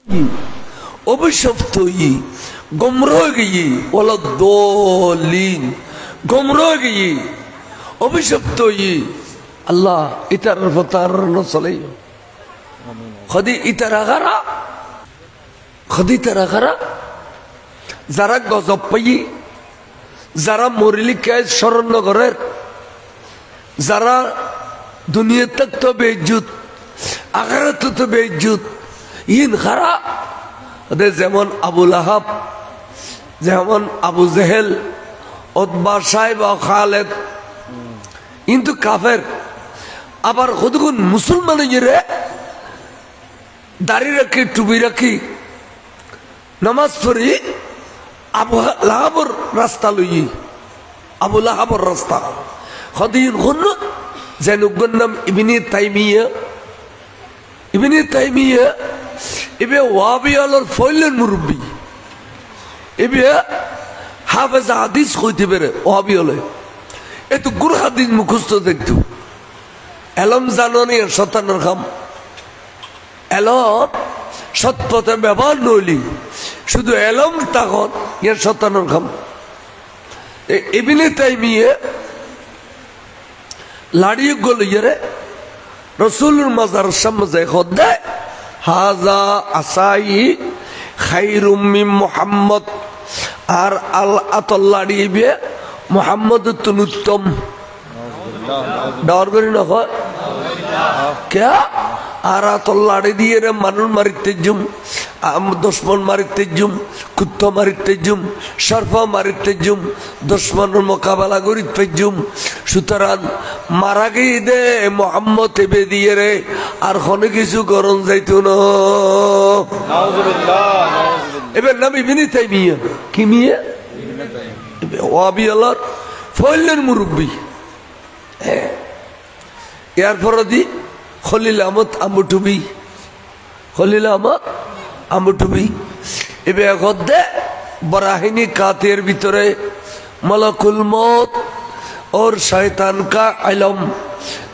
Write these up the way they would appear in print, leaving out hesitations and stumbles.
অভিশপ্ত গুমরাহ গিয়ে ওলা দলিন গুমরাহ গিয়ে অভিশপ্ত আল্লাহ ইতার ফতার নসলে খদি ইতারা গারা যারা গজব পাই যারা মরিলিকে স্মরণ নগরের যারা দুনিয়া তক তো বেইজ্জত আখিরাত তো বেইজ্জত ইন খারা যেমন আবু লাহাব যেমন আবু জেহেল উতবা সাইবা খালেদ কিন্তু কাফের আবার কতক্ষণ মুসলমান রে দাড়ি রাখি টুপি রাখি নামাজ পড়ি আবু লাহাবর রাস্তা লই আবু লাহাবর রাস্তা খদিন খুন যেন নাম ইবনে তাইমিয়া এবে ওয়াবিয়ালর ফয়লের মুরব্বী এবে হাফেজ হাদিস কইতে পারে ওয়াবিয়ালে এত গুর হাদিস মুখস্থ দেখতো এলম জাননি শতানোর খাম এলম সৎপথে ব্যবহার নইলি শুধু এলম তখন ইয়ার শতানোর খাম ইবনে তাইমিয়া লাড়িয়ে গল ইয়ারে রসুলের মাজার সামনে যায় খদ্দে হাজা আসাই খাইরুম মিন মুহাম্মদ আর আল আতল্লাড়ি বে মুহাম্মদ তুনুত্তম ডর করি না হয় কে আর আতল্লাড়ি দিয়ে রে মানুষ মারিতে জুম দুশ্মন মারিতে জুম কুত্ত মারিতে জুম সর্ফা মারিতে জুম দুশ্মনের মোকাবেলা করিতে জুম সুতরাং মারা গিয়ে দে মোহাম্মদ এবে দিয়ে রে আর কোনো কিছু গরম যাইতো না এবার নাম ইবনে তাইমিয়া কি মিয়া ওয়াবিয়ালার ফয়লের মুরব্বী এরপর দি খলিল আহমদ আমুটুবি খলিল আহমদ আমুটুবি এবে গদ্দে বরাহিনী কাতের ভিতরে মলকুল মौत और शैतान का इल्म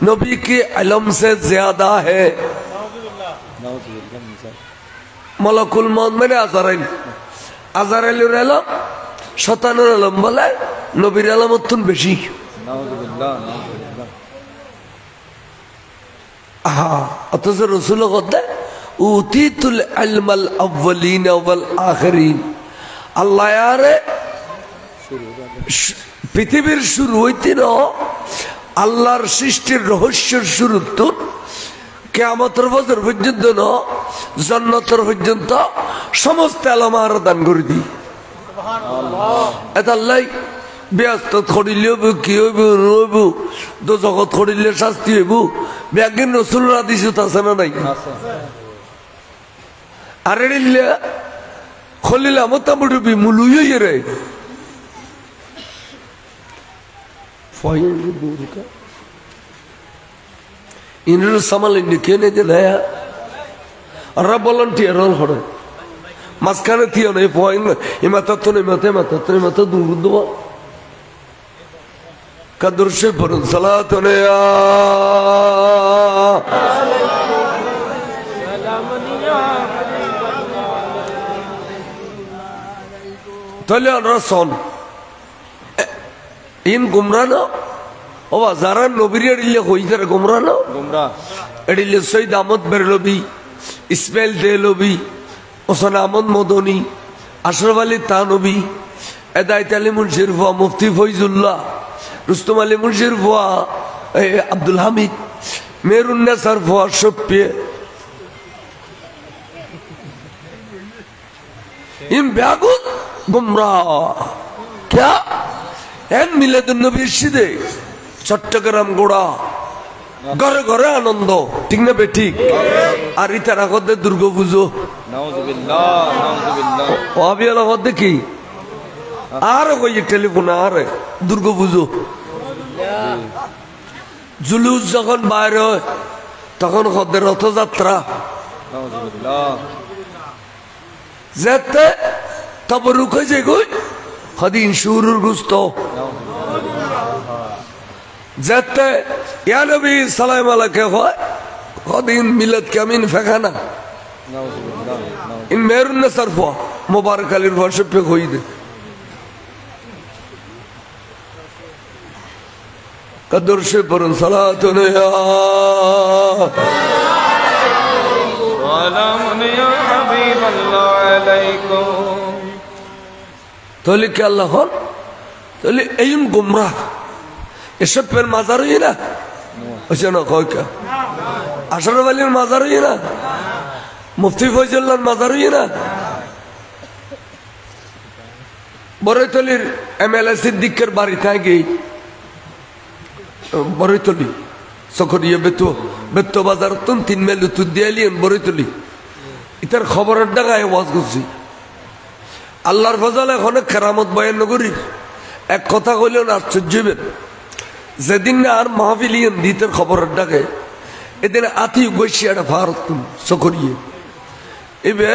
नबी के इल्म से ज्यादा है मलकुल मौत मैंने আজারাইলের ইলম শয়তানের ইলম বলে নবীর ইলম অত্যন্ত বেশি অথচ রসুল গদ্দে উতিতুল ইলমাল আউয়ালিন ওয়াল আখিরিন আল্লাহ ইয়ারে পৃথিবীর শুরু হইতে না আল্লাহর সৃষ্টির রহস্যের শুরু তো কিয়ামতের বছর পর্যন্ত না জান্নাতের পর্যন্ত সমস্ত ইলম আর দান করে দি সুবহানাল্লাহ এটা আল্লাহ ব্যস্ত করিলে কি হইব হইব দো জগৎ করিলে শাস্তি হইব ব্যাগিন রাসূলুল্লাহ হাদিস আছে না নাই আছে আরে দিলে খলিল আমতামুবি মুলুইয়ে রে ফয়ল বুরকা ইনর সামাল ইন্ডিকেনে দেয়া আর ভলান্টিয়ার রল করে মাসখানে থিও না পয়েন্ট ইমাতাতনে মাতে দূর দোয়া কদরশে পড়ুন সালাতুনে তাহলে রসন ইন গুমরানো ও যারা নবীর এড়িলে হইছে গুমরানো গুমরা এড়িলে সৈয়দ আহমদ বেরলবি ইসমাইল দেলবি ওসমান আহমদ মদনী আশরাফ আলী তানবী এদায়েত আলী মুনশির ফুয়া মুফতি ফয়জুল্লাহ রুস্তম আলী মুনশির ফুয়া আব্দুল হামিদ মেরুন্নেসার ফুয়া শফিয়ে ইন ব্যাগুত গুমরাহ क्या এন মিলাদুন নবীর শীতে চট্টগ্রাম গোড়া ঘরে ঘরে আনন্দ ঠিক না বে ঠিক আর ইতার আগতে দুর্গা পুজো নাউজুবিল্লাহ আগতে কি আর কই টেলিফোন আর দুর্গা পুজো জুলুস যখন বাইরে হয় তখন হদের রথযাত্রা যেতে তবরুক হয়েছে কই খদিন শুরুর গুস্ত যেতে ইয়া নবী সালাম আলাইহি হয় খদিন মিলাদ কামিন ফেখানা ইন মেরুন না সারফা মুবারক আলীর ভাষা পে হই দে কদর সে পড়ুন সালাতুন ইয়া সালামুন ইয়া হাবিবাল্লাহ আলাইকুম তাহলে কি আল্লাহ হন তাহলে এইম গুমরাহ এসব পের মাজার হই না আচ্ছা না কয় কা আশরাফ আলীর মাজার হই না মুফতি ফয়জুল্লাহর মাজার হই না বড়ইতলির এমএলএ সিদ্দিকের বাড়ি থাকে বড়ইতলি সকরিয়া বেতো বাজার তুন 3 মাইল উত্তর দিয়ালিয়েন বড়ইতলি ইতার খবরের ডাগায় ওয়াজ করছি আল্লাহর ফজল এখন কেরামত বয়ান নগরী এক কথা কইলেন আশ্চর্য হইবেন যেদিন না আর মাহফিলিয়েন দিতের খবরের ডাকে এদিন আতি গৈসিয়াটা ভারত সকরিয়ে এবে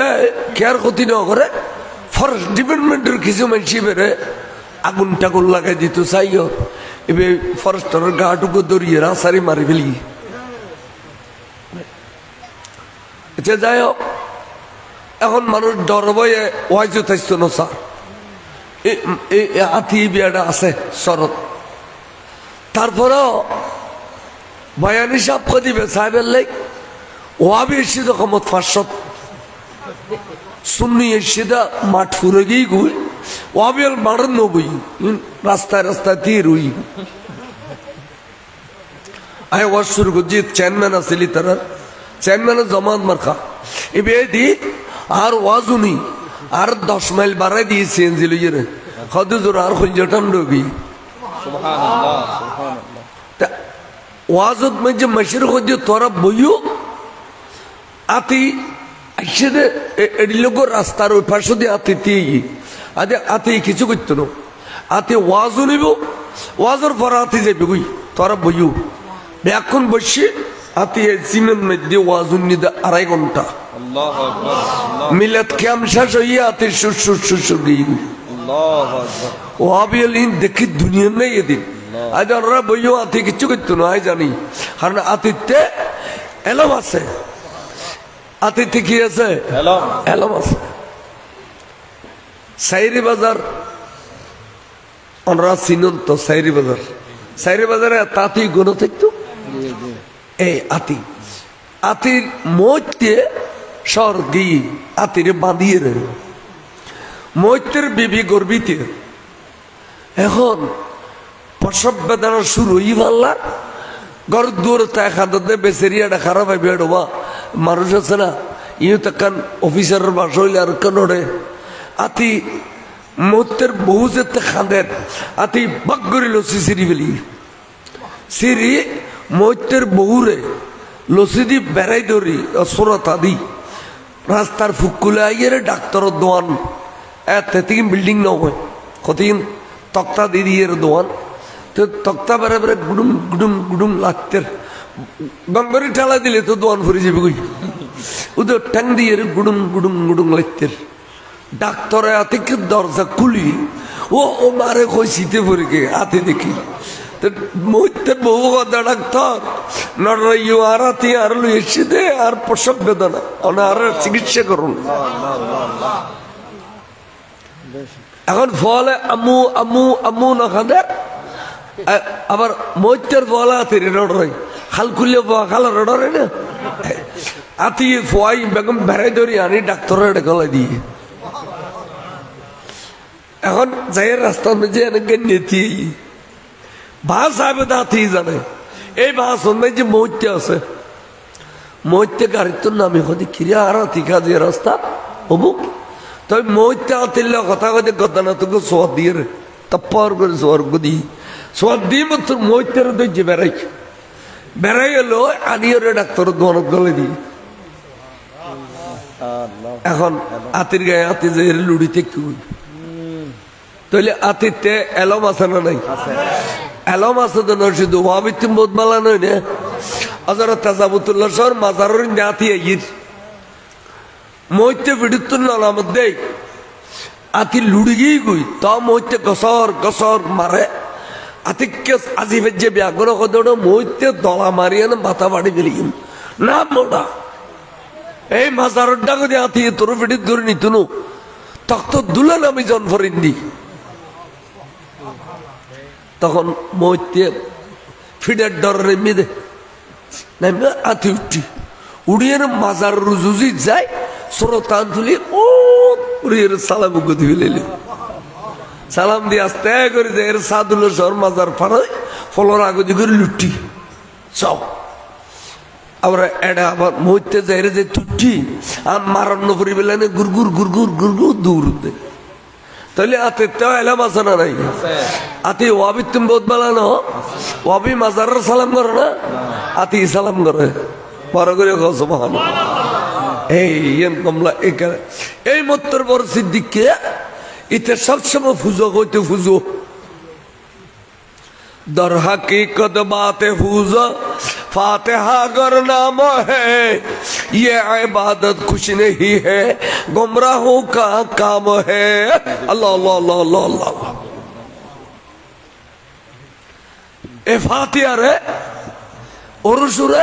কেয়ার ক্ষতি না করে ফরেস্ট ডিপার্টমেন্টের কিছু মানুষ বেড়ে আগুন টাগুন লাগাই দিত চাইও এবে ফরেস্টারের গাটুকু দরিয়ে রাসারি মারি ফেলি এটা যাই হোক এখন মানুষ ডর বয়ে ওয়াইজু থাকতো না স্যার এই আতি বিয়াটা আছে শরৎ তারপরেও বয়ানি সাপ দিবে সাহেবের লেগ ওয়াবি এসে ক্ষমত 500 সুন্নি এসে মাঠ ফুরে গিয়ে গুই ওয়াবিয়াল মারেন নবই রাস্তায় রাস্তায় তীর উই আয় ওয়াজ শুরু করছি চেয়ারম্যান আসিলি তার চেয়ারম্যানের জমাত মার্কা এবে দি আর ওয়াজুনি আর 10 মাইল বাড়াই দিয়ে সিএনজি লইয়ে রে খদুজুর আর খুঁজটাম ডবি সুবহানাল্লাহ সুবহানাল্লাহ ওয়াজত মধ্যে মশির খুঁজে তোরা বইও আতি আসলে এডি লোক রাস্তার ওই পাশে দিয়ে আতি তিই আদে আতি কিছু করতো না আতি ওয়াজও নিব ওয়াজের পর আতি যাবে গুই তোরা বইও এখন বসে আতি সিমেন্ট মধ্যে ওয়াজুন নিদে 2.5 ঘন্টা আল্লাহু আকবার মিলাদ কিয়াম শেষ হইয়া আতি সুর গই আল্লাহু আকবার ওয়াবিয়ালিন দেখি দুনিয়া নেই এদিন আজ আমরা বইও আতি কিছু করতো না আই জানি কারণ আতিতে এলম আছে আতিতে কি আছে এলম আছে সাইরি বাজার আমরা চিনুন তো সাইরি বাজারে তাঁতি গুণ থাকতো এই আতির মধ্যে সর গিয়ে আতিরে বাঁধিয়ে রে মৈত্যের বিবি গর্বিতে এখন প্রসব বেদনা শুরু হই পারলা ঘর দূর তাই খাদ্যতে বেচেরিয়াটা খারাপ হয় বেড়বা মানুষ আছে না ইউ তখন অফিসারের বাসা হইলে আর কেন আতি মৈত্যের বহু যেতে খাঁদের আতি বাক করি লসি সিঁড়ি ফেলি সিঁড়ি মৈত্যের বহুরে লসি দি বেড়াই ধরি সরতা দি রাস্তার ফুকুলে আইয়ে ডাক্তারের দোয়ান তেতিন বিল্ডিং নয় কতদিন তক্তা দিয়ে দিয়ে দোয়ান তো তক্তা বেড়ে বেড়ে গুডুম গুডুম গুডুম লাগতে গঙ্গরি ঠেলা দিলে তো দোয়ান ফুরে যাবে কই ওদের ট্যাং দিয়ে গুডুম গুডুম গুডুম লাগতে ডাক্তারে আতিকে দরজা খুলি ও মারে কই শীতে পড়ে গে আতে দেখি তো মধ্যের বহু কথা ডাক্তার নড়াইও আর আতি আর লো এসে দে আর প্রসব বেদনা আর চিকিৎসা করুন এখন ফলে আমু আমু আমু না খাদে আবার মধ্যের ফলা আতি নড়াই খাল খুললে খাল রড়ারে না আতি ফোয়াই বেগম বেড়াই ধরি আনি ডাক্তারের গলায় দিয়ে এখন যাই রাস্তার মধ্যে এনেকে নেতি ভাস আবে দাঁতি জানে এই ভাস অন্যায় যে মৌত্য আছে মৌত্য গাড়ির তোর নামে হতে কিরে আর তিকা দিয়ে রাস্তা অমুক তবে মৌত্য আতিল কথা কথা কথা না তোকে সোয়াদ দিয়ে রে তপ্পর করে স্বর্গ দি সোয়াদ দিয়ে মতো মৌত্যের দৈর্য বেড়াই এলো আনিয়ে ডাক্তার দোয়ানত গলে দি এখন আতির গায়ে আতি যে লুড়িতে কি তাহলে আতিতে এলম আছে না নাই এলম আছে তো নয় শুধু ওয়াবিত্তিম বোধমালা নয় না আজার তাজাবুতুল্লাহ শহর মাজারের নাতি আইর মইতে বিড়িতুল নালামত দেই আতি লুড়ি গিয়ে গুই তা মইতে গসর মারে আতিকে আজি ভেজে ব্যাঘ্র কদড় মইতে দলা মারিয়ে না মাথা বাড়ি গেলি না মোটা এই মাজারের ডাক দিয়ে আতিয়ে তোর পেটে ধরে নিত নো তখন দুলেন আমি জনফরিন্দি তখন মইতে ফিডের ডর নেমে দে নেমে আতি উঠি উড়িয়ে মাজার রুজুজি যায় সরতান তুলি ও উড়িয়ে সালাম গতি ফেলে সালাম দিয়ে আস্তে করে যে এর সাদুল শহর মাজার ফাড়ায় ফলর আগদি করে লুটি চাও আমরা এটা আবার মইতে যাই যে তুটি আর মারান্ন পরি বেলানে গুরগুর গুরগুর গুরগুর দূর দে তাহলে আতে তো এলাম আছে না নাই আতি ওয়াবি তুমি বহুত বেলানো ওয়াবি মাজারের সালাম করে না আতি সালাম করে বড় করে সুবহান এই কমলা এই মত্তর বড় সিদ্দিককে ইতে সবসময় ফুজো হইতে ফুজো दर हकीकत बात फूज फातिहा गर नाम है ये इबादत कुछ नहीं है गुमराहों का काम है अल्लाह अल्लाह अल्लाह अल्लाह अल्लाह ए फातिहा रे ओरुसुरे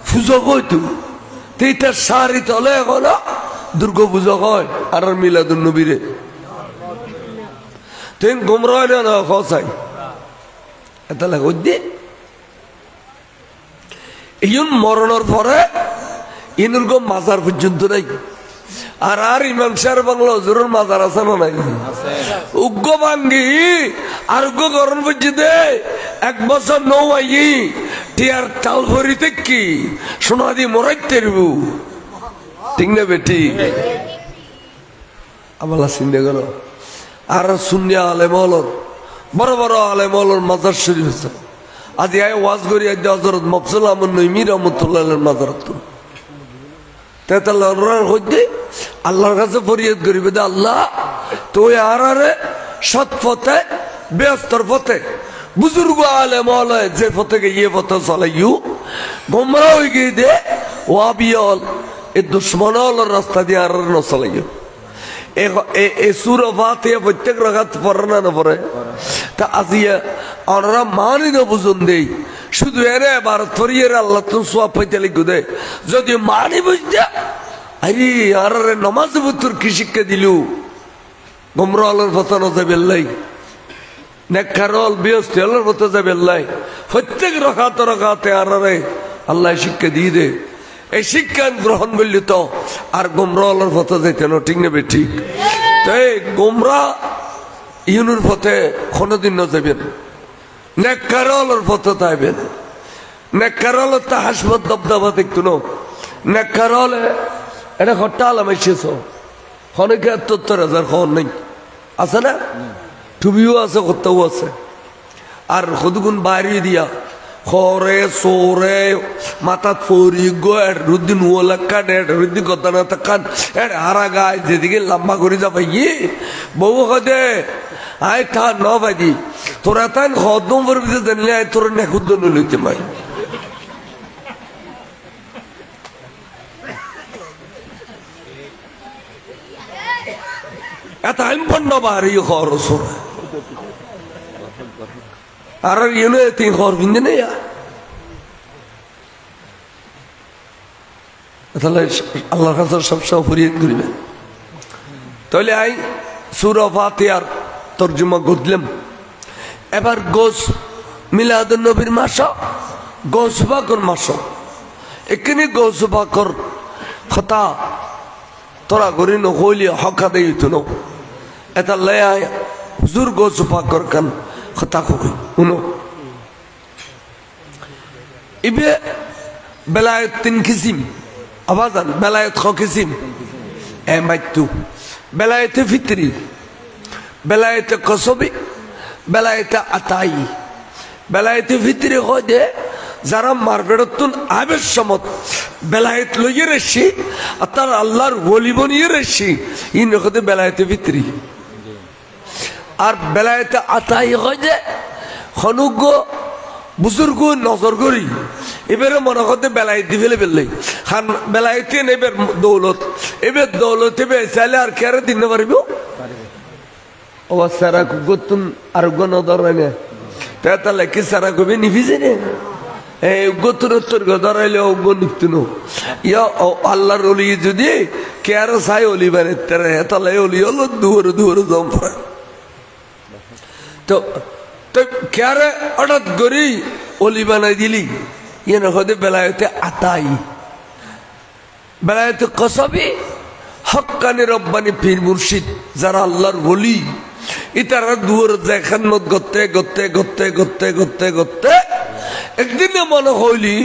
ফুজো কইতু তেইটা সারি তলে গলা দুর্গা পূজা হয় আর মিলাদুন নবীরে তুই গুমরাহ না খসাই এটা হইতে ইউন মরণের পরে ইনুর গো মাজার পর্যন্ত নাই আর আর ইমাম সাহেব বাংলা হুজুরের মাজার আছে না নাই উগ্র ভাঙ্গি আর উগ্র গরম পর্যন্ত 1 বছর নৌ আই টিয়ার তাল ভরিতে কি সোনা দিয়ে মরাইতে রব ঠিক না বেটি আমলা চিন্তা করো আর সুন্নিয়া আলেম হলর বড় বড় আলেম হলর মাজার শরীফ আছে আজ আয় ওয়াজ করি আজ হযরত মফজল আহমদ নঈমী রাহমাতুল্লাহির মাজার তো তেতাল্লাহর হইতে আল্লাহর কাছে ফরিয়াদ করিবে দে আল্লাহ তুই আরারে সৎ পথে ব্যস্তর পথে বুজুর্গ আলেম হলে যে পথে গিয়ে পথে চলাইও গোমরা হয়ে গিয়ে দে ওয়াবিয়ল এ দুশ্মন হলের রাস্তা দিয়ে আর ন চলাইও এই সূরা ফাতিহা প্রত্যেক রাকাত পড়ে না পড়ে তা আজিয়া আমরা মানি না বুঝুন দেই শুধু এরে ভারত ফরিয়ে আল্লাহ তো সওয়াব পাইতে লিখু দে যদি মানি বুঝতে আরে আরে নামাজ বুতুর কি শিক্ষা দিলু গোমরাহলের পথে না যাবে লাই নেককারল বিয়স্তেলের পথে যাবে লাই প্রত্যেক রাকাতে আরে আল্লাহ শিক্ষা দিয়ে দে এই শিক্ষা গ্রহণ করলি তো আর গোমরাহলের পথে যাইতে না ঠিক না ঠিক তাই গোমরা ইউনুর পথে কোনোদিন না যাবেন নেককারলের পথে যাবেন নেককারলের তা হাসপাত দবদবা দেখতো না নেককারলে এটা হটাল আমি শেষ অনেকে ৭৩,০০০ খবর নেই আছে না টুবিও আছে কত্তাও আছে আর কতগুণ বাইরে দিয়া খরে সোরে মাথাত ফরি গো রুদ্দি নুয়ালা কান রুদ্দি কথা না কান হারা গায়ে যেদিকে লম্বা করে যাবে ইয়ে বউ কদে আয় তা ন বাজি তোরা তাই হদম করবি জানলে আয় তোর নেখুদ্দ লইতে মাই এত আইন পণ্য বাহারি খরচ আর ইউনো তিন খবর কিনতে নেই তাহলে আল্লাহর কাছে সবসময় ফরিয়াদ করিবেন তাহলে আই সূরা ফাতিহার তরজমা করলাম এবার গোস মিলাদুন নবীর মাস গোস পাকর মাস এখানে গোস পাকর কথা তোরা করি নহলি হকা দেই তো ন এটা লে আয় হুজুর গোস পাকর কান কথা কই উনো ইবে বেলায়েত 3 কিসিম আবাজান বেলায়েত খ কিসিম এ মাইতু বেলায়েত ফিতরি বেলায়েত কসবি বেলায়েত আতাই বেলায়েত ফিতরি হয় যারা মারবেড়তুন আবেশ সমত বেলায়েত লইয়ে রেছি আর তার আল্লাহর ওলি বনিয়ে রেছি ইন রকতে বেলায়েত ফিতরি আর বেলায়েত আতাই হয় যে হনুগ বুজুর্গ নজর করি এবারে মনে করতে বেলায়েত দি ফেলে ফেললেই খান বেলায়েতে নেবে দৌলত এবার দৌলত এবার চাইলে আর কেয়ারে দিন পারিব ও সারা কুকুর তুন আরোগ্য নজর না তা লেখি সারা কবি নিভিজে নে এই গোত্তর ধরাইলে অজ্ঞ নিপ্তুনো ইয়া আল্লাহর অলি যদি কেয়ার চাই অলি বানাইতে তাহলে অলি হলো দুয়ারে জম পড়ে তো কেয়ারে হঠাৎ করি অলি বানাই দিলি ইয়ে হতে বেলায়তে আতাই বেলায়তে কসবি হক্কানি রব্বানি পীর মুর্শিদ যারা আল্লাহর ওলি ইতারা দুয়ার যায় খেদমত করতে একদিনে মনে হইলি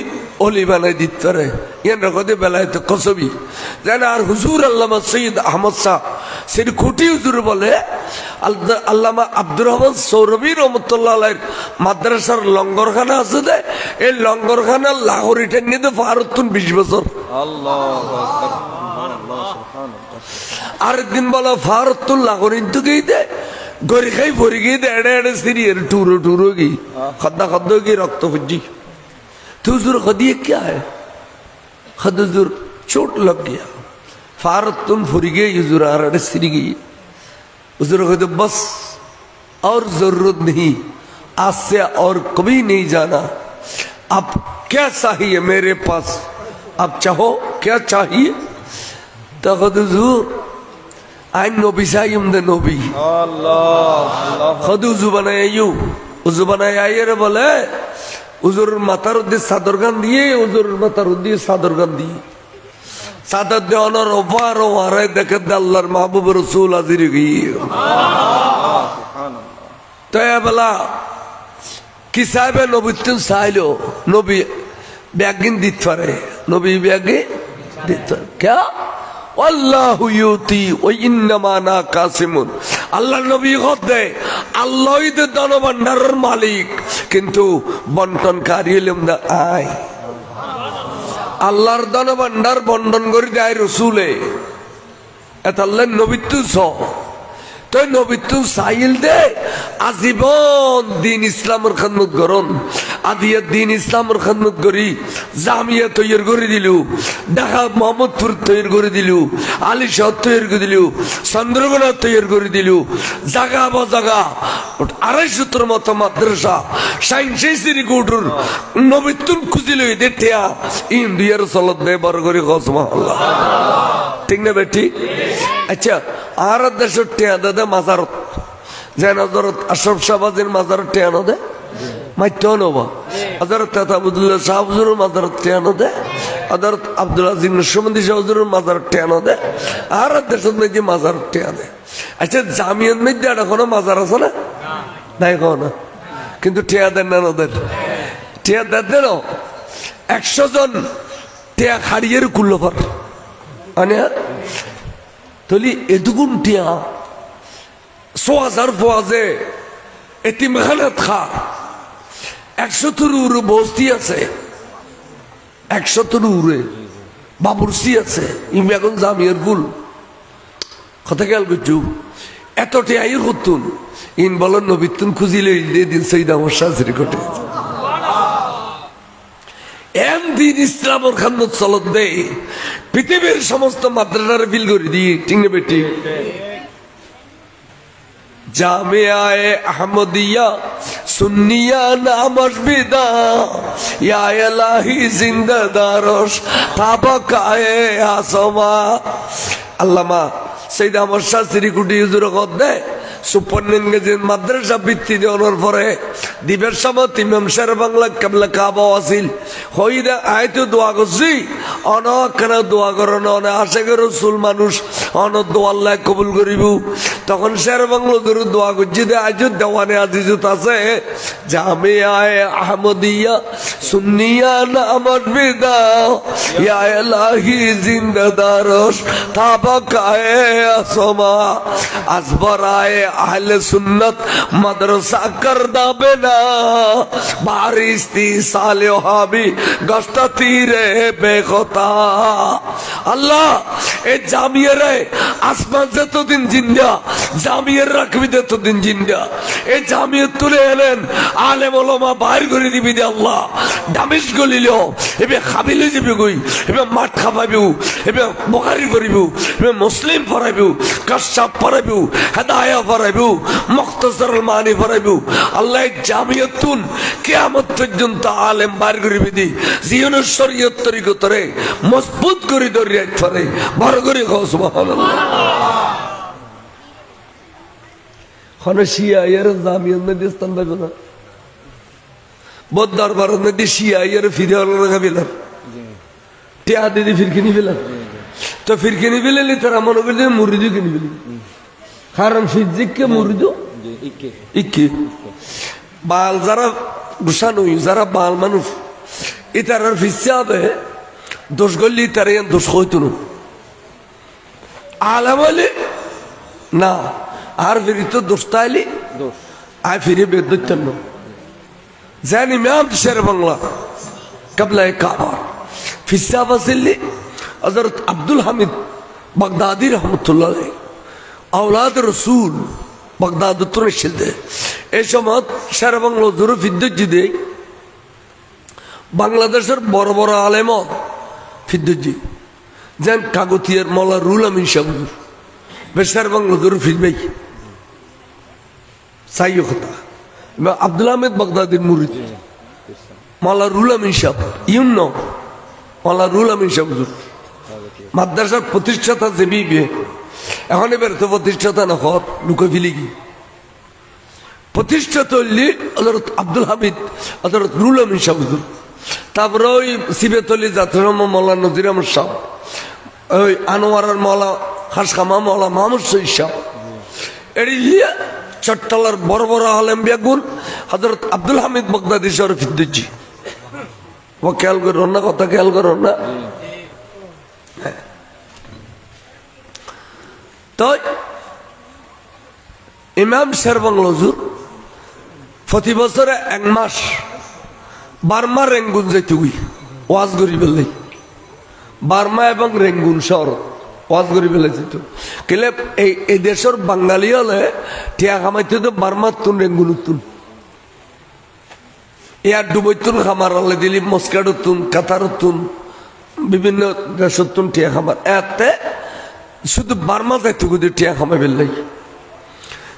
অলি বানাই দিতে পারে ইয়ান রাখতে বেলায়তে কসবি যেন আর হুজুর আল্লামা সৈয়দ আহমদ শাহ সেই খুঁটি হুজুর বলে আল্লামা আব্দুর রহমান সৌরভী রহমতুল্লাহ আলাইহির মাদ্রাসার লঙ্গরখানা আছে দে এই লঙ্গরখানা লাহোরি টেনে তো ফারুতুন 20 বছর আরেকদিন বলো ফারুতুল লাহোরি তো গিয়ে দে গরি খাই ভরি গিয়ে দে এড়ে সিরিয়ার टूरो की खद्दा की रक्त फुज्जी तो हुजूर खदिए क्या है खद हुजूर चोट लग गया फारतुन फुरी गई हुजूर आरड़े सिरी गई हुजूर कहते बस और जरूरत नहीं आज से और कभी नहीं जाना अब क्या चाहिए मेरे पास अब चाहो क्या चाहिए तो खद हुजूर आइन नबी साइम दे नबी अल्लाह खद हुजूर बनाया हुजूर बनाया ये रे बोले हुजूर मातार उद्दे सादरगान दिए हुजूर मातार उद्दे सादरगान दिए सादर दे अनर ओफार ओहारे देखे दे अल्लाहर महबूब रसूल हाजिर गई तो ये बोला कि साहब नबीतुन साइलो नबी बैगिन दित पारे नबी बैगे दित क्या अल्लाहु युती व इन्नमा ना कासिमुन अल्लाह नबी कहते अल्लाह ही तो दानो भंडार मालिक किंतु बंटनकारी लम्दा आय अल्लाहर दानो भंडार बंटन करी देय रसूले एतल्ले नबीतु सो तो नबीतु साइल दे आजीवन दीन इस्लामेर खिदमत करन आदिया दीन इस्लामेर खिदमत करी जामिया तैयार करे दिलु ढाका मोहम्मदपुर तैयार करे दिलु आली शहर तैयार करे दिलु चंद्रकोना तैयार करे दिलु जगह बा जगह 250 मत माद्रासा साइंसेसरी कोटुर नबीतुन खुजी लई देटिया इंडियार सलत दे बर करे कसमा अल्लाह ठीक ना बेटी अच्छा आर देश टिया दे माजारत जेन हजरत अशरफ शाहबाजीर माजारत टिया न दे माइतो नबा हजरत अब्दुल्लाह शाह हुजूर माजारत टिया न दे हजरत अब्दुल अजीज नक्शबंदी शाह हुजूर माजारत टिया न दे आर देश में जे माजारत टिया दे अच्छा जामियत में दे कोनो माजार আছে না নাই কোনো কিন্তু টিয়া দেন না ওদের টিয়া দেন 100 জন টিয়া খাড়িয়ের কুল্লফার আনে তলি এদুগুন টিয়া 100,000 ফওয়াজে এতিমখানাত খা 100 তুরুর বস্তি আছে 100 তুরুরে বাবুরসি আছে ইমবেগুন জামিয়ার ফুল কথা খেয়াল করছু এত টিয়াই হতুন ইন বলন নবীতুন খুঁজিলে দিন সৈয়দ আহমদ শাহজির কোটে এম দিন ইসলামের খাদমত চলত দে পৃথিবীর সমস্ত মাদ্রাসার বিল করে দিয়ে ঠিক না বেটি জামিয়ায়ে আহমদিয়া সুন্নিয়া নামশ বিদা ইয়া ইলাহি জিন্দাদারশ তাবাকায়ে আসমা আল্লামা সৈয়দ আহমদ শাহজির কোটে হুজুর কদে সুপর্ণিঙ্গে মাদ্রাসা ভিত্তি দেওয়ার পরে দিবের সময় ইমাম শের বাংলা কেবলা কাবা আসিল হইদা আইতো দোয়া করছি অনকেন দোয়া করেন অনে আশেকের রসুল মানুষ অন দোয়া আল্লাহ কবুল করিব তখন শের বাংলা ধরে দোয়া করছি দে আজ দেওয়ানে আজিজত আছে জামিয়ায়ে আহমদিয়া সুন্নিয়া নামত বিদা ইয়া ইলাহি জিন্দাদারশ তাবাকায়ে আসমা আজবরায়ে আহলে সুন্নত মাদ্রাসা করদা বেনা বারিস্তি সালে হাবি গস্তা তীরে বেখতা আল্লাহ এ জামিয়ারে আসমান যতদিন জিন্দা জামিয়ার রাখবি ততদিন জিন্দা এ জামিয়াত তুলে এলেন আলেম ওলামা বাইর করে দিবি দে আল্লাহ দামিশ গলিল এবে খাবিলে যাবে গই এবে মাঠ খাবাইবু এবে বুখারী পড়িবু এবে মুসলিম পড়াইবু কাশাব পড়াইবু হেদায়া পড়াইবু মুখতাসারুল মানি পড়াইবু আল্লাহ জামিয়াতুন কিয়ামত পর্যন্ত আলেম বার করিবে দি জীবনের শরীয়ত তরিকতরে মজবুত করে ধরিয়া পড়ে বড় করে কও সুবহানাল্লাহ খানে শিয়া এর জামিয়াত নদী স্থান পাবে না বহুত দরবার নদী শিয়া এর ফিরে হলো না গেলাম টিয়া দিদি ফির কিনি পেলাম তো ফির কিনি পেলে তারা মনে করছে মুরিদু কিনি পেলি কারণ ফিজিককে মুরিদু ইকে বাল যারা গুসানুই যারা বাল মানুষ ইতার ফিসে হবে দোষ গলি তার দোষ হইতো না আলাম হলে না আর ফিরি তো দোষ তাইলি আয় ফিরে বেদন যেন ইমাম শের বাংলা কাবলা কাবার ফিসা বাসিল্লি হযরত আব্দুল হামিদ বাগদাদি রহমতুল্লাহ আলাইহি আওলাদ রাসূল বাগদাদ তুরশিল দে এই সময় শের বাংলা জুরু ফিদ্দুজি দে বাংলাদেশের বড় বড় আলেম ফিদ্দুজি যেন কাগতিয়ার মওলা রুল আমিন সাহেব বেশার বাংলা জুরু ফিদবাই সাইয়ো কথা আব্দুল আহমেদ বাগদাদির মুরিদ মওলা রুল আমিন সাহেব ইউন মওলা রুল আমিন সাহেব মাদ্রাসার প্রতিষ্ঠাতা যে বিবে এখন এবার তো প্রতিষ্ঠাতা না হর লুকে ফিলি কি প্রতিষ্ঠাতা হইলি হযরত আব্দুল হামিদ হযরত রুল আমিন সাহেব তারপরে ওই সিবেতলি জাতীয় মওলা নজির আহমদ সাহেব ওই আনোয়ারের মওলা খাসখামা মওলা মাহমুদ সঈদ সাহেব এড়িয়ে চট্টলার বড় বড় আলেম বেগুন হযরত আব্দুল হামিদ বাগদাদি শরীফ ফিদ্দুজি ও খেয়াল করো না কথা খেয়াল করো না তো ইমাম শের বাংলা হুজুর প্রতি বছরে এক মাস বার্মা রেঙ্গুন যাইতে গুই ওয়াজ করি বললেই বার্মা এবং রেঙ্গুন শহর ওয়াজ করি ফেলেছি তো কেলে এই দেশের বাঙালি হলে টিয়া খামাইতে তো বার্মার তুন রেঙ্গুন তুন ইয়ার ডুবইতুন খামার হলে দিলি মস্কার তুন কাতার তুন বিভিন্ন দেশের তুন টিয়া খামার এতে শুধু বার্মা যাইতে গুদি টিয়া খামাই ফেললেই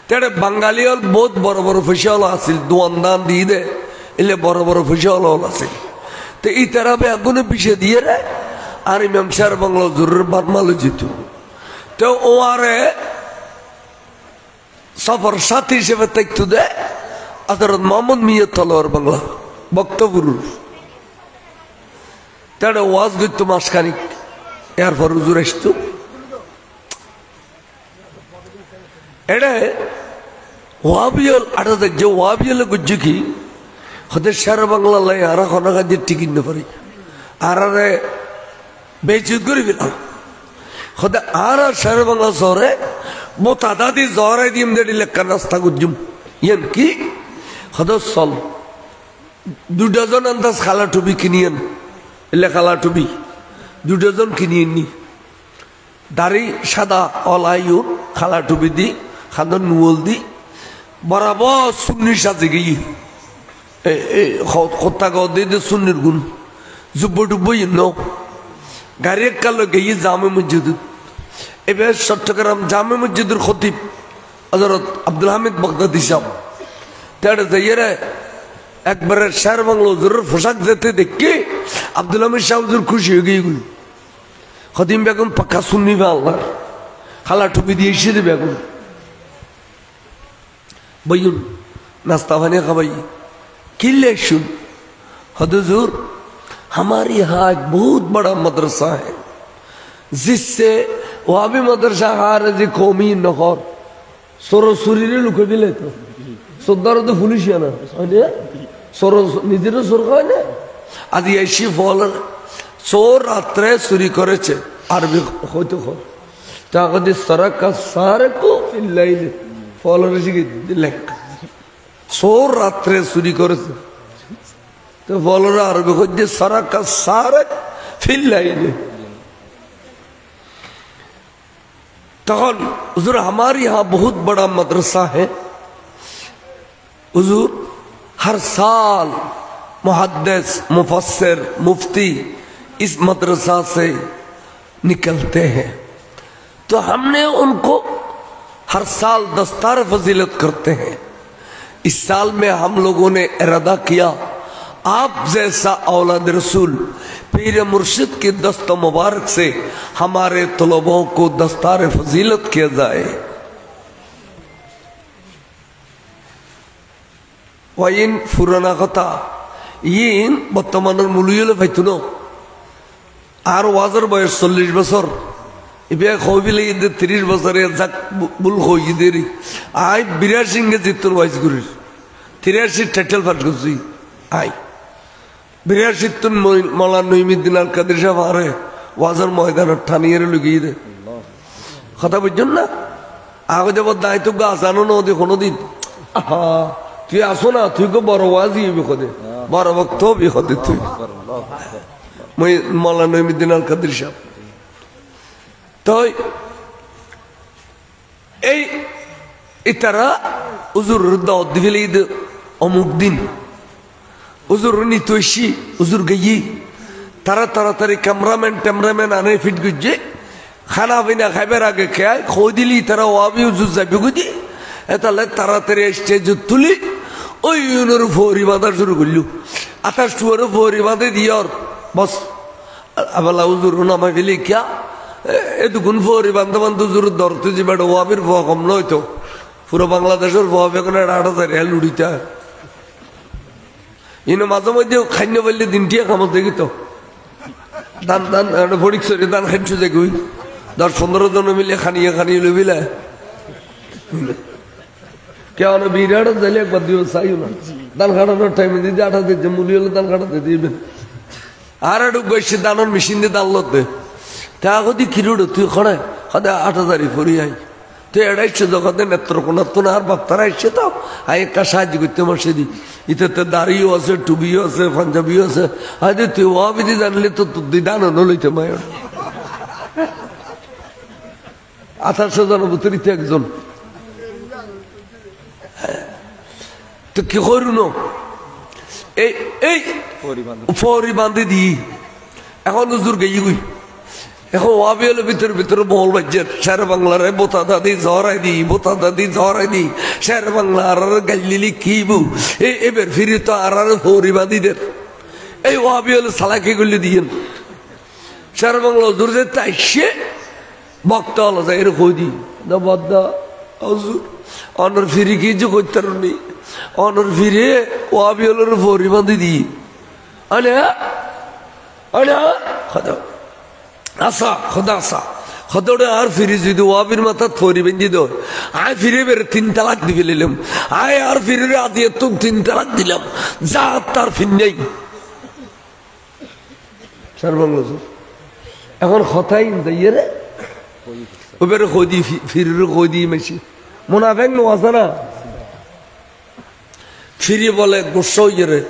তেড়ে বাঙালি হল বহুত বড় বড় পয়সা হলো আসিল দোয়ান দান দিয়ে দে এলে বড় বড় পয়সা হলো আসিল তো এই তারা বেগুনে পিছিয়ে দিয়ে রে আর ইমাম শের বাংলা জরুর বার্মালো যেত তো ও আরে সফর সাথী হিসেবে দেখতো দে হযরত মোহাম্মদ মিয়া তলোয়ার বাংলা বক্তব্য তেড়ে ওয়াজ করতো মাসখানিক এরপর হুজুর আসতো এড়ে ওয়াবিয়ল আটা দেখছে ওয়াবিয়ল গুজ্জু কি হদের শের বাংলা লাই আর কোনো কাজে টিকিট না পারি আর আরে বেচুত করে ফেলাম হদে আর শের বাংলা শহরে মোতা দাদি জহরাই দিম দেড়ি লেখা রাস্তা গুজ্জুম ইয়েন কি হদর চল 2 ডজন আন্দাজ খালা টুবি কিনিয়েন এলে খালা টুবি 2 ডজন কিনিয়ে নি দাড়ি সাদা অলাইও খালা টুবি দি খাদর নুয়ল দি বরাবর সুন্নির সাথে গিয়ে কত্তা গাও দিয়ে সুন্নির গুণ জুব্ব টুব্ব ন গাড়ি কালো গিয়ে জামে মসজিদ এবার চট্টগ্রাম জামে মসজিদের খতিব হযরত আব্দুল হামিদ বাগদাদি সাহেব তেড়ে যাইয়ে একবারে শের বাংলা হুজুরের পোশাক যেতে দেখে আব্দুল হামিদ সাহেব হুজুর খুশি হয়ে গিয়ে গুলি খতিম বেগুন পাক্কা সুন্নি বা আল্লাহ খালা টুপি দিয়ে এসে দেবে এখন বইন नाश्ता बने खबाई किले शुन हजूर हमारे यहाँ एक बहुत बड़ा मदरसा है जिससे वहाँ भी मदरसा जी कौमी नखर सोरो सुरी लुके भी लेते सोदार तो पुलिस है ना सोरो निजे सोर खाने आज ऐसी फॉलर सोर रात्रे सुरी करे अरबी होते खो ताकत सड़क का सारे को फॉलर लेख सोर रात्रे सुरी करे तो फॉलर अरबी खोजे सड़क का सारे फिर लाइने तখন हुजूर हमारे यहाँ बहुत बड़ा मदरसा है हुजूर हर साल मुहद्दिस मुफस्सिर मुफ्ती इस मदरसा से निकलते हैं, तो हमने उनको हर साल दस्तार फजीलत करते हैं। इस साल में हम लोगों ने इरादा किया आप जैसा औलाद रसूल पीर मुर्शिद की दस्त मुबारक से हमारे तलबों को दस्तार फजीलत किया जाए। वाइन पुराना कथा इन बर्तमान मुलुयल भाईतुनो और वाजर बयस 40 बছর इबे खोबिले इदे 30 বছরে যাক বুল হই দেরি আই 82 গে জিতুর ওয়াইজ গুরি 83 টাইটেল পাস করছি আই 82 তুন মওলানা নঈমুদ্দিন আল কাদের সাহেব আরে ওয়াজর ময়দান ঠানিয়ে লগিয়ে দে কথা বুঝছেন না আগে যাব দায়িত্ব গা জানো না ওদি কোনদিন আহা তুই আসো না তুই কো বড় ওয়াজি হইবে কদে বড় বক্ত হবি কদে তুই মই মওলানা নঈমুদ্দিন আল কাদের সাহেব তো এই ইতারা হুজুর দাওয়াত দিলে ঈদ অমুক দিন হুজুর নিতৈশি হুজুর গই তারা তাড়াতাড়ি ক্যামেরাম্যান আনে ফিট গুজে খানা বিনা খাইবার আগে খায় খো দিলি তারা ওয়াবি হুজুর যাবি গুজি এতালে তাড়াতাড়ি স্টেজ তুলি ওই ইউনের ফরি বাঁধা শুরু করলু 28 টুয়ারে ফরি বাঁধে দিয়র বস আবালা হুজুর নামা ফেলি কিয়া এতক্ষণ ফরি বান্ধব বান্ধব জোর ধরতে যে বেটা ওয়াবির ফোয়া কম নয় তো পুরো বাংলাদেশের ফোয়া বেগুন 8,000 লুড়িতে ইনো মাঝে মধ্যে খান্য বললে দিনটিয়া কামত দেখি তো দান দান ফড়িক সরি দান খাইছো যে গুই 10-15 জন মিলে খানিয়ে লইবিলা কেন বিরাট জালি একবার দিও চাইও না দান খাটানোর টাইমে দিদি 8 দিতে মুলি হলে দান খাটাতে দিবেন আর একটু বেশি দানোর মেশিন দিয়ে দান লতে তা কদি কিরুড়ো তুই খড়ে কদে 8,000 ফরি আই তুই এড়াইছে জগতে নেত্রকোনা তো না আর বাপ্তারা আসছে তো আই একটা সাহায্য করতে মাসে দি ইতে দাড়িও আছে টুবিও আছে পাঞ্জাবিও আছে আরে তুই ওয়াবিদি জানলে তো তুই দান লইতে মায়ের 1800 জন ভিতরিতে একজন তো কি করুন এই ফরি বান্ধে দি এখন হুজুর গই গুই এখন ওয়াবি হলো ভিতরে বল বাজ্যের শের বাংলার বোতা দাদি ঝরাই দি শের বাংলার গাল্লিলি কিবু এবার ফিরে তো আর ফরি বাঁধিদের এই ওয়াবি হলো সালাকি গুলি দিয়েন শের বাংলা হুজুর যে তাইসে বক্তা হলো যাই এর কই না বদ্দা হুজুর অনর ফিরে কি যে করতে নি অনর ফিরে ওয়াবি হলো ফরি বাঁধি দি আনে খাদা আসা খোদা আসা খোদা আর ফিরে যদি ওয়াবির মাথা থরি বেঞ্জি দো আয় ফিরে বেড়ে 3 তালাক দিয়ে ফেলিলাম আয় আর ফিরে আদিয়ে তো 3 তালাক দিলাম যা তার ফির নেই সর্বঙ্গ এখন কথাই যাইয়ে রে ওবেরে খোদি ফিরে খোদি মেশি মুনাফেক নো আছে না ফিরে বলে গোসা হইয়ে রে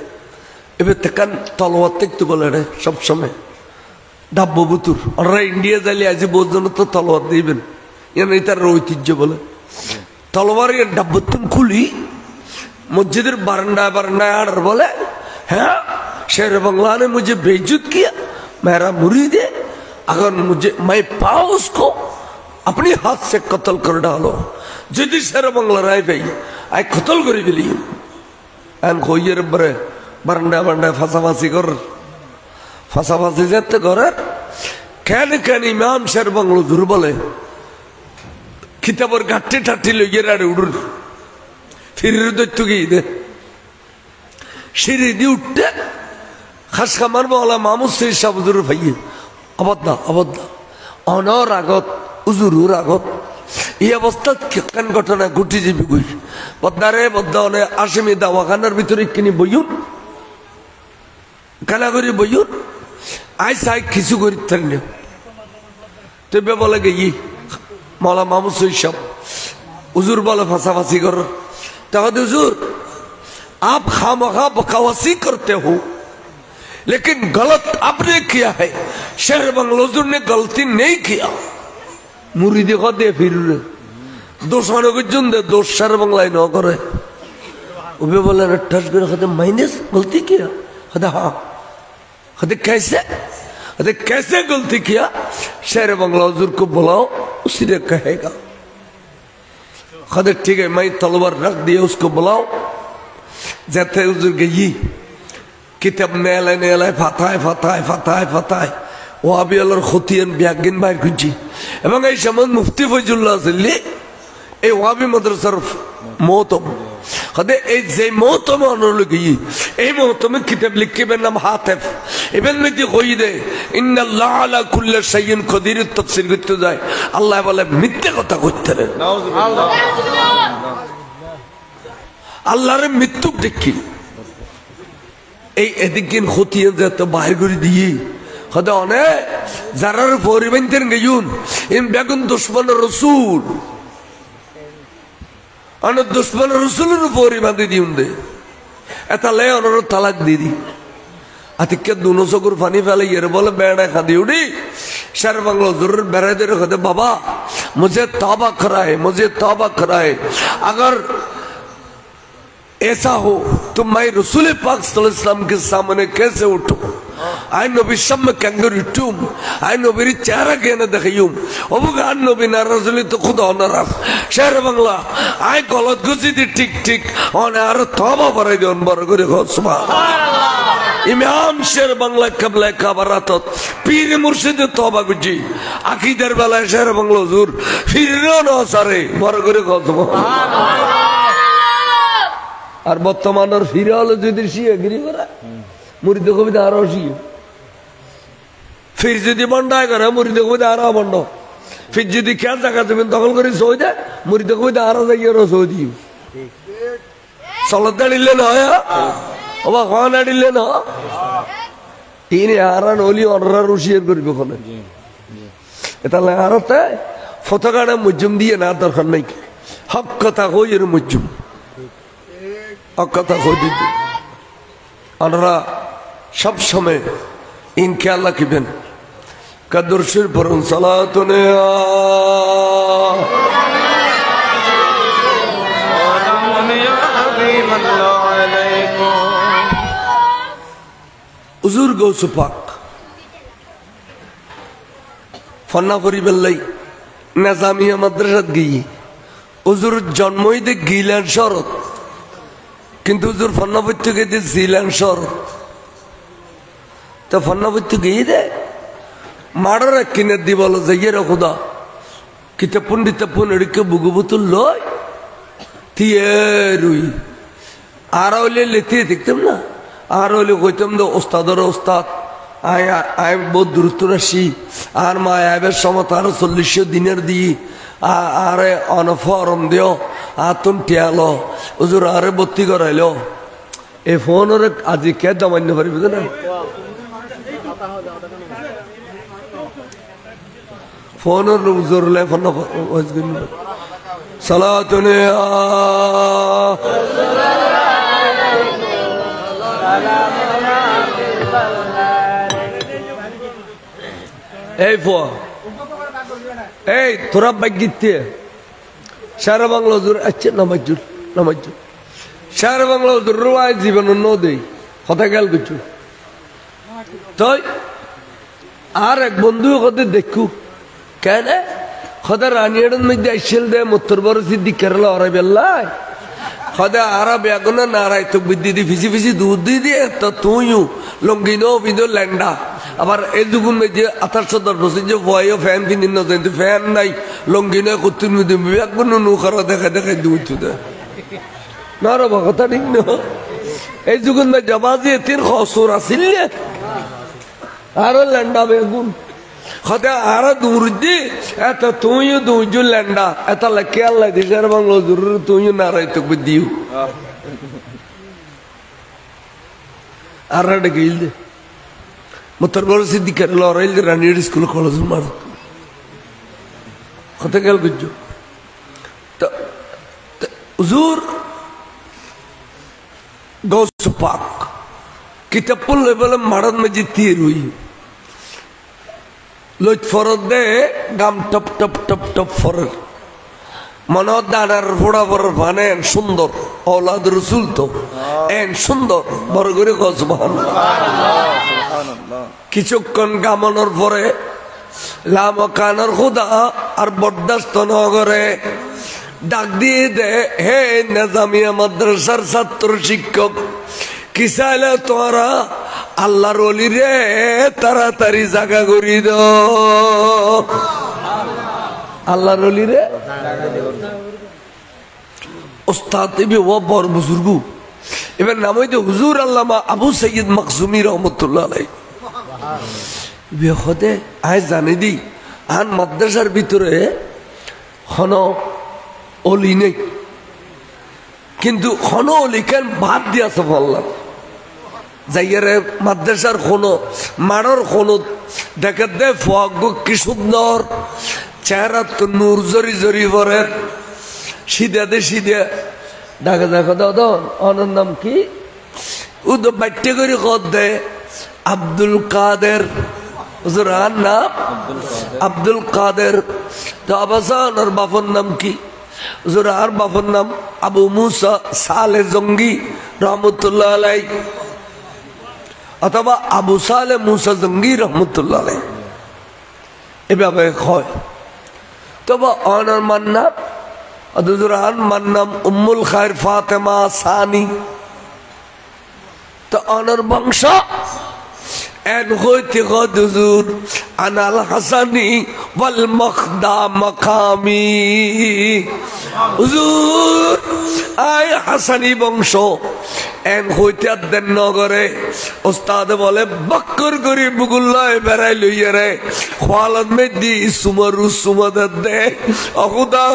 এবার তেকান তলোয়ার দেখতে বলে রে সবসময় ডাব্বু বুতুর ওরা ইন্ডিয়া যাইলে আজ বোঝানো তো তলোয়ার দিবেন এনে তার ঐতিহ্য বলে তলোয়ার ডাব্বুতুন খুলি মসজিদের বারান্দায় आर्डर बोले हैं शेर बंगला ने मुझे बेइज्जत किया मेरा मुरीद है अगर मुझे मैं पाऊं उसको अपने हाथ से कत्ल कर डालो जिदी शेर बंगला राय भाई आई कत्ल करी गली एन खोइयर बरे बारान्दा फांसाफांसी जाते करे কেন ইমাম শের বাংলো জোর বলে কিতাবর ঘাটটি ঠাট্টি লইয়ে রাড়ে উড়ুর ফিরির দৈত্য গিয়ে দে সিঁড়ি দিয়ে উঠতে খাস খামার বলা মামুদ সেই সব উজুর ভাইয়ে আবদ্ধা অনর আগত উজুরুর আগত এই অবস্থা কেন ঘটনা ঘটি যাবি গুই বদ্দারে বদ্দা অনে আসামি দাওয়াখানার ভিতরে কিনি বইউন কানা করি বইউন আই সাই কিছু করি থাকলে তবে বলে গিয়ে मौला मामूद साहब हुजूर बोले फंसाफासी कर तो हुजूर आप खामखा बकवासी करते हो लेकिन गलत आपने किया है शहर बंगलोजुर ने गलती नहीं किया मुरीदी को दे फिर दोषानो को जुन दे दोष शहर बंगलाई न करे उबे बोले न ठस कर कहते मैंने गलती किया कहते हाँ। कहते कैसे? कहते कैसे गलती किया? शेर बंगला हुजूर को बुलाओ, उसी ने कहेगा। कहते ठीक है, मैं तलवार रख दिया, उसको बुलाओ। जाते हुजूर गई, किताब नेला फाताय ওয়াহাবি আল্লাহর খতিয়ান বিয়াগিন বাইর করছি এবং এই সময় মুফতি ফয়জুল্লাহ আজলি এই ওয়াহাবি মাদ্রাসার মহতম হদে এই যে মহতম অনুলগি এই মহতমে কিতাব লিখবেন নাম হাতিফ ইবন মতি কই দে ইন্নাল্লাহ আলা কুল্লি শাইইন কদির তাফসীর করতে যায় আল্লাহ বলে মিথ্যা কথা কইতে না নাউজুবিল্লাহ আল্লাহর মৃত্যু দেখি এই এদিকিন খতিয়ান যত বাইর করে দিয়ে হদে অনেক যারার পরিবেন্তেন গেয়ুন ইন বেগুন দুশ্মন রসুল অনেক দুশ্মন রসুলের পরিবাদী দিউন দে এটা লে অনর তালাক দিদি আতিকে দুনো চকুর পানি ফেলে এর বলে বেড়া খাদি উড়ি शेर बंगलो जरूर बेरे दे रखे बाबा मुझे तौबा कराए अगर ऐसा हो तो मैं रसूल पाक सल्लल्लाहु अलैहि वसल्लम के सामने कैसे उठूं आई नबी शम कंगर उठूं आई नबी चेहरा के न देखियूं अब गान नबी ना रसूल तो खुदा न रस शेर बंगला आई गलत गुसी दी ठीक ठीक और यार तौबा करे दे उन बर करे सुभान अल्लाह इमाम शेर बंगला कबला कबरात पीर मुर्शिद तौबा गुजी अकीदर वाला शेर बंगलो हुजूर फिर न सारे बर करे सुभान अल्लाह আর বর্তমানের ফিরে হলো যদি শিয়াগিরি করে মুরিদ কবিতা আরো শিয় ফির যদি বন্ডায় করে মুরিদ কবিতা আরো বন্ড ফির যদি খেয়াল জায়গা জমিন দখল করে সই দেয় মুরিদ কবিতা আরো যাই আরো সই দিও চলত দাঁড়িলে না ওবা খাওয়া দাঁড়িলে না তিনি আরান অলি অনরা রুশিয়ার করবে ওখানে এটা আরতে ফতোকাটা মুজুম দিয়ে না দরকার নাই হক কথা কই এর মুজুম কথা কই দিতে আমরা সব সময় ইনকে আল্লাহ কিবেন কাদরশির পরম সালাতুনে হুজুর গৌস পাক ফন্না করিবেন লাই নিজামিয়া মাদ্রাসাত গিয়ে হুজুর জন্মই দে গিলান শরত কিন্তু হুজুর ফন্নাবত্য গিয়ে জিলান শরত তো ফন্নাবত্য গিয়ে দে মাড়ার কিনে দি বলো যাইয়ের খুদা কিতাপুন দিতাপুন এদিকে বুগুবুতুল লয় তিয়ে রুই আর হইলে লেতিয়ে দেখতাম না আর হইলে কইতাম তো ওস্তাদর ওস্তাদ আয় বহুত দূরত্ব আসি আর মা আইবের সময় আরো 40 দিনের দিই আরে অনফরম দিও আতুন টিয়ালো হুজুর আরে ভর্তি করাইলো এই ফোনের আজি কে দামান্য পারিব না ফোনের হুজুর লে ফোন সালাতুনে এই ফো এই তোরা বাগিতে সারা বাংলা হুজুর আচ্ছা নামাজুর সারা বাংলা হুজুর রুয়াই জীবন ন দেই কথা গেল কিছু তাই আর এক বন্ধু কত দেখু কেন খদা রানিয়ার মধ্যে আইসেল দে মত্তর বড় সিদ্ধি কেরালা ওরাই বেল্লাই খদা আরা বেগুনা নারাই তো বিদ্যি দি ফিসি ফিসি দুধ দিয়ে তো তুইও লঙ্গিনো বিদো ল্যান্ডা আবার এই যুগুন যে 1810 যে ভয়ও ফ্যান কিনিন না কিন্তু ফ্যান নাই লঙ্গিনো কুতুন মধ্যে বেগুন নু করা দেখা দুইতো দে না রে কথা ঠিক না এই যুগুন মে জবাজি তিন খসুর আছিল আর ল্যান্ডা বেগুন খদা আর দূর দি এত তুইও দুইজু ল্যান্ডা এত লাকি আল্লাহ দিশার বাংলা জরুর তুইও নারাই তো দিও আর রে গিল দে মতর বড় সিদ্ধি করে লরাইল রানির স্কুল কলেজ মার কথা গেল গুজু তো হুজুর গৌস পাক কিতাবুল লেভেল মারান মে জিতি রুই লইত ফরদ দে গাম টপ টপ টপ টপ ফর মনে দানার ফোড়া বড় বানেন সুন্দর ঔলাদ রসুল তো এন সুন্দর বড় করে কসবান কিছুক্ষণ গামনের পরে লামকানোর খুদা আর বরদাস্ত নগরে ডাক দিয়ে দে হে নেজামিয়া মাদ্রাসার ছাত্র শিক্ষক কি চাইলে তোরা আল্লাহর ওলি রে তাড়াতাড়ি জাগা করি দ আল্লাহর ওলি রে ওস্তাদ ইবনে ওয়া বড় বুজুর্গ এবার নাম হইতে হুজুর আল্লামা আবু সৈয়দ মাকজুমি রহমতুল্লাহ আলাইহি বিহতে আয় জানি দি আন মাদ্রাসার ভিতরে হন অলি নেই কিন্তু হন অলি কেন ভাত দিয়াছে বললাম যাইয়ারে মাদ্রাসার কোনো মাড়র কোনো দেখে দে ফগ কি সুন্দর চেহারা তো নূর জরি জরি পরে সিধে দে সিধে ডাকে দেখো দাও অনর নাম কি ও তো বাট্টে করে কর দে আব্দুল কাদের হুজুর আর নাম আব্দুল কাদের তো আবাসান আর বাপর নাম কি হুজুর আর বাপর নাম আবু মুসা সালে জঙ্গি রহমতুল্লাহ আলাই অথবা আবু সালে মুসা জঙ্গি রহমতুল্লাহ আলাই এভাবে হয় তবে অনার মান্না হুজুর আর মান্নাম উম্মুল খায়ের ফাতেমা সানি তো অনার বংশ এন হইতে হুজুর আনাল হাসানি ওয়াল মখদা মাকামি হুজুর আয় হাসানি বংশ এন হইতে দেন নগরে ওস্তাদ বলে বক্কর করি বুগুল্লায় বেড়াই লইয়া রে খোয়ালত মেদি সুমারু সুমাদার দে অহুদা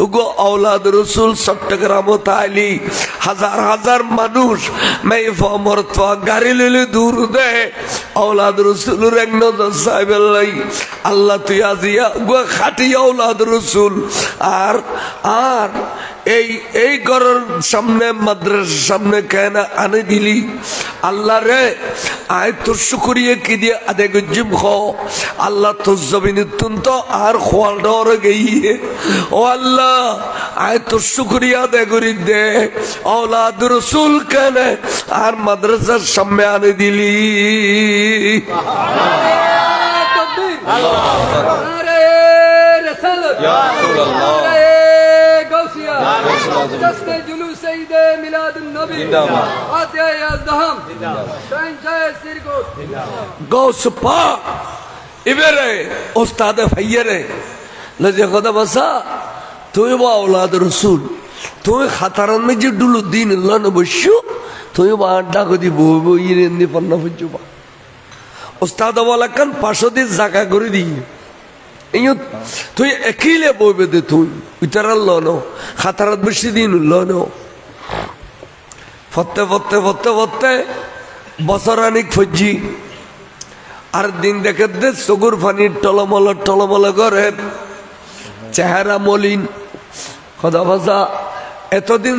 উগো আওলাদ রসুল চট্টগ্রাম তাইলি হাজার হাজার মানুষ মেফা মরতফা গাড়ি লইলে দূর দে আওলাদ রসুলের এক নজর সাহেবের লাই আল্লাহ তুই আজিয়া উগো খাটি আওলাদ রসুল আর আর এই ঘরের সামনে মাদ্রাসার সামনে কেন আনে দিলি আল্লাহ রে আয় তোর শুকরিয়ে কি দিয়ে আদে গজিম খ আল্লাহ তোর জমিন তুন্ত আর খোয়াল ডর গিয়ে ও আল্লাহ আয় তোর শুকরিয়া আদে করি দে আওলাদ রসুল কেন আর মাদ্রাসার সামনে আনে দিলি এবারে ওস্তাদে ভাইয়ারে লজে কথা বসা তুই বা আওলাদ রসুল তুই খাতারান মেজে ডুলু দিন লন বসু তুই বা আড্ডা কদি বই বই ইরেন্দি পন্না ফুজু বা ওস্তাদ বলা কান পাঁচশো দিন জাগা করে দিই তুই একিলে বইবে দে তুই উতারাল লনো খাতারাত বেশি দিন লনো ফতে ফতে ফতে ফতে বছর আনিক ফজি আর দিন দেখে দে চকুর ফানি টলমল করে চেহারা মলিন কথা ভাষা এতদিন